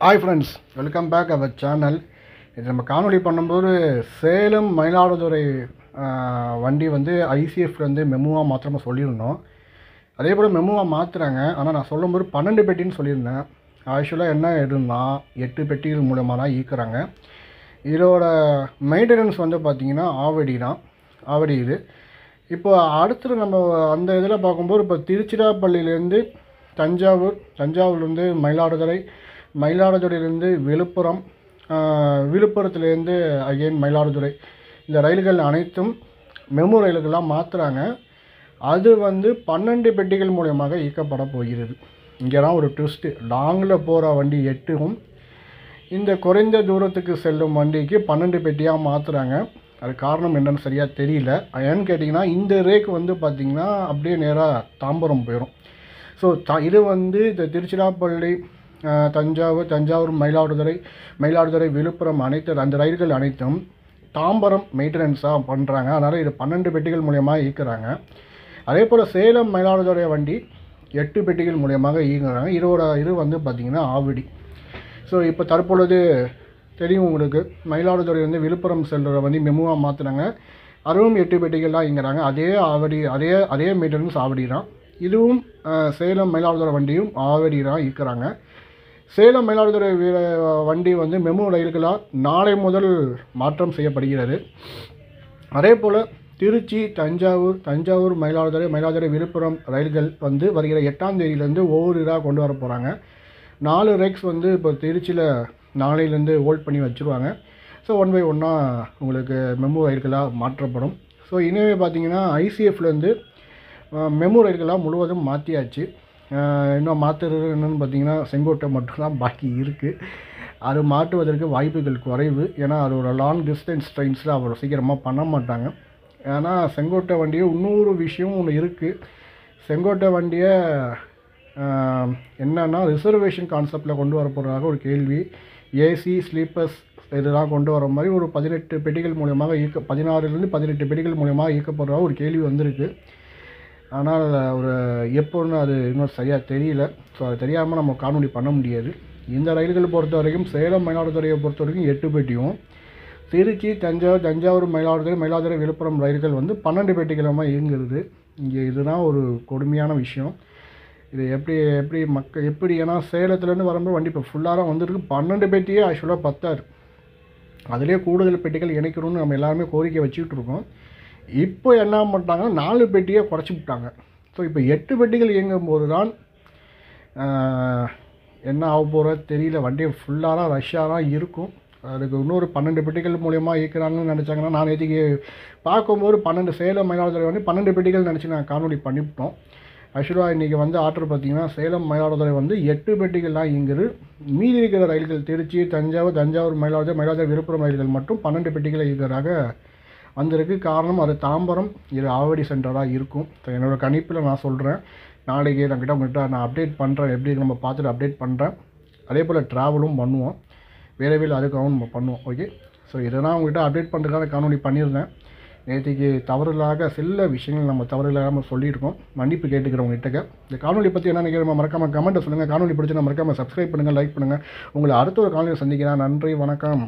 Hi friends, welcome back our channel. இது நம்ம காணொலி பண்ணும்போது சேலம் மயிலாடுதுறை வண்டி வந்து ஐசிஎஃப்லேருந்து மெமுவாக மாத்திரமா சொல்லியிருந்தோம். அதே போல் மெமுவாக மாற்றுறாங்க. ஆனால் நான் சொல்லும்போது 12 பெட்டின்னு சொல்லியிருந்தேன். ஆக்சுவலாக என்ன எதுன்னா 8 பெட்டிகள் மூலமாக தான் ஈக்குறாங்க. இதோட மெயின்டெனன்ஸ் வந்து பார்த்திங்கன்னா ஆவடி இது. இப்போ அடுத்து நம்ம அந்த இதில் பார்க்கும்போது இப்போ திருச்சிராப்பள்ளியிலேருந்து தஞ்சாவூர்லேருந்து மயிலாடுதுறையிலேருந்து விழுப்புரம், விழுப்புரத்துலேருந்து அகெயின் மயிலாடுதுறை, இந்த ரயில்கள் அனைத்தும் மெமு ரயில்களாக மாற்றுறாங்க. அது வந்து 12 பெட்டிகள் மூலமாக இயக்கப்பட போகிறது. இங்கே தான் ஒரு ட்விஸ்ட்டு. லாங்கில் போகிற வண்டி 8ம் இந்த குறைந்த தூரத்துக்கு செல்லும் வண்டிக்கு 12 பெட்டியாக மாற்றுறாங்க. அது காரணம் என்னன்னு சரியாக தெரியல. ஏன்னு கேட்டிங்கன்னா இந்த ரேக் வந்து பார்த்திங்கன்னா அப்படியே நேராக தாம்பரம் போயிடும். ஸோ இது வந்து இந்த திருச்சிராப்பள்ளி, தஞ்சாவூர், மயிலாடுதுறை, விழுப்புரம் அந்த ரயில்கள் அனைத்தும் தாம்பரம் மெயின்டெனன்ஸாக பண்ணுறாங்க. அதனால் இது 12 பெட்டிகள் மூலியமாக இயக்குறாங்க. அதே போல் சேலம் மயிலாடுதுறை வண்டி 8 பெட்டிகள் மூலியமாக இயங்குறாங்க. இது வந்து பார்த்திங்கன்னா ஆவடி. ஸோ இப்போ தற்பொழுது தெரியும் உங்களுக்கு, மயிலாடுதுறையிலேருந்து விழுப்புரம் செல்கிற வண்டி மெமுவாக மாற்றுறாங்க. அதுவும் 8 பெட்டிகள் தான் இயங்குறாங்க. அதே மெயின்டெனன்ஸ் ஆவடி தான். இதுவும் சேலம் மயிலாடுதுறை வண்டியும் ஆவடி தான் இயக்குறாங்க. சேலம் மயிலாடுதுறை வண்டி வந்து மெமு ரயில்களால் நாளை முதல் மாற்றம் செய்யப்படுகிறது. அதே போல் திருச்சி, தஞ்சாவூர், மயிலாடுதுறை, விழுப்புரம் ரயில்கள் வந்து வருகிற 8ஆம் தேதியிலேருந்து ஒவ்வொரு இதாக கொண்டு வர போகிறாங்க. 4 ரேக்ஸ் வந்து இப்போ திருச்சியில் நாளையிலேருந்து ஹோல்ட் பண்ணி வச்சுருவாங்க. ஸோ ஒன் பை ஒன்னாக உங்களுக்கு மெமு ரயில்களாக மாற்றப்படும். ஸோ இனிமே பார்த்திங்கன்னா ஐசிஎஃப்லேருந்து மெமு ரயில்களாக முழுவதும் மாற்றியாச்சு. இன்னும் மாற்றுறது என்னென்னு பார்த்திங்கன்னா செங்கோட்டை மட்டும்தான் பாக்கி இருக்குது. அது மாற்றுவதற்கு வாய்ப்புகள் குறைவு. ஏன்னா அது ஒரு லாங் டிஸ்டன்ஸ் ட்ரெயின்ஸில் அவ்வளோ சீக்கிரமாக பண்ண மாட்டாங்க. ஏன்னா செங்கோட்டை வண்டியை இன்னொரு விஷயம் ஒன்று இருக்குது. செங்கோட்டை வண்டியை என்னென்னா ரிசர்வேஷன் கான்செப்டில் கொண்டு வர போகிறதாக ஒரு கேள்வி. ஏசி ஸ்லீப்பர்ஸ் இதெல்லாம் கொண்டு வர மாதிரி ஒரு 18 பெட்டிகள் மூலமாக 16லேருந்து 18 பெட்டிகள் மூலமாக இயக்கப்படுறதாக ஒரு கேள்வி வந்திருக்கு. ஆனால் ஒரு எப்போன்னு அது இன்னும் சரியாக தெரியல. ஸோ அது தெரியாமல் நம்ம காணொலி பண்ண முடியாது. இந்த ரயில்களை பொறுத்த வரைக்கும் சேலம் மயிலாடுதுறையை பொறுத்த வரைக்கும் 8 பெட்டியும், திருச்சி, தஞ்சாவூர், மயிலாடுதுறை, விழுப்புரம் ரயில்கள் வந்து 12 பெட்டிகளுமாக இயங்குறது. இங்கே இதுதான் ஒரு கொடுமையான விஷயம். இது எப்படி ஏன்னா சேலத்துலேருந்து வரும்போது வண்டி இப்போ ஃபுல்லாக தான் வந்துருக்கு. 12 பெட்டியே ஆக்சுவலாக பத்தாது. அதிலே கூடுதல் பெட்டிகள் இணைக்கணும்னு நம்ம எல்லாருமே கோரிக்கை வச்சுக்கிட்டு இருக்கோம். இப்போ என்ன பண்ணிட்டாங்கன்னா 4 பெட்டியை குறைச்சி விட்டாங்க. ஸோ இப்போ 8 பெட்டிகள் இயங்கும் போது தான் என்ன ஆக போகிறது தெரியல. வண்டி ஃபுல்லாக தான் ரஷ்ஷாக தான் இருக்கும். அதுக்கு இன்னொரு 12 பெட்டிகள் மூலயமா இயக்குறாங்கன்னு நினச்சாங்கன்னா, நான் நேற்றுக்கு பார்க்கும்போது 12 சேலம் மயிலாடுதுறை வந்து 12 பெட்டிகள் நினச்சி நான் காணொலி பண்ணிவிட்டோம். ஆக்சுவலாக இன்றைக்கி வந்து ஆர்டர் பார்த்திங்கன்னா சேலம் மயிலாடுதுறை வந்து 8 பெட்டிகள்லாம் இயங்குது. மீதி இருக்கிற ரயில்கள் திருச்சி, தஞ்சாவூர், மயிலாடுதுறை, விழுப்புரம் ரயில்கள் மட்டும் 12 பெட்டிகளை இயக்குறதாக வந்திருக்கு. காரணம் அது தாம்பரம், இது ஆவடி சென்டராக இருக்கும். ஸோ என்னோடய கணிப்பில் நான் சொல்கிறேன். நாளைக்கு உங்கள்கிட்ட நான் அப்டேட் பண்ணுறேன். எப்படி நம்ம பார்த்துட்டு அப்டேட் பண்ணுறேன். அதே போல் ட்ராவலும் பண்ணுவோம். விரைவில் அதுக்காகவும் நம்ம பண்ணுவோம். ஓகே. ஸோ இதெல்லாம் உங்கள்கிட்ட அப்டேட் பண்ணுறதுக்காக காணொலி பண்ணியிருந்தேன். நேற்றுக்கு தவறுதலாக சில விஷயங்கள் நம்ம தவறுதலாமல் சொல்லியிருக்கோம். மன்னிப்பு கேட்டுக்கிறவங்ககிட்ட. இந்த காணொலி பற்றி என்ன நினைக்கிறோம் மறக்காமல் கமெண்ட்டை சொல்லுங்கள். காணொலி பிடிச்சி மறக்காமல் சப்ஸ்கிரைப் பண்ணுங்கள், லைக் பண்ணுங்கள். உங்களை அடுத்த ஒரு காணொலியை சந்திக்கிறேன். நன்றி, வணக்கம்.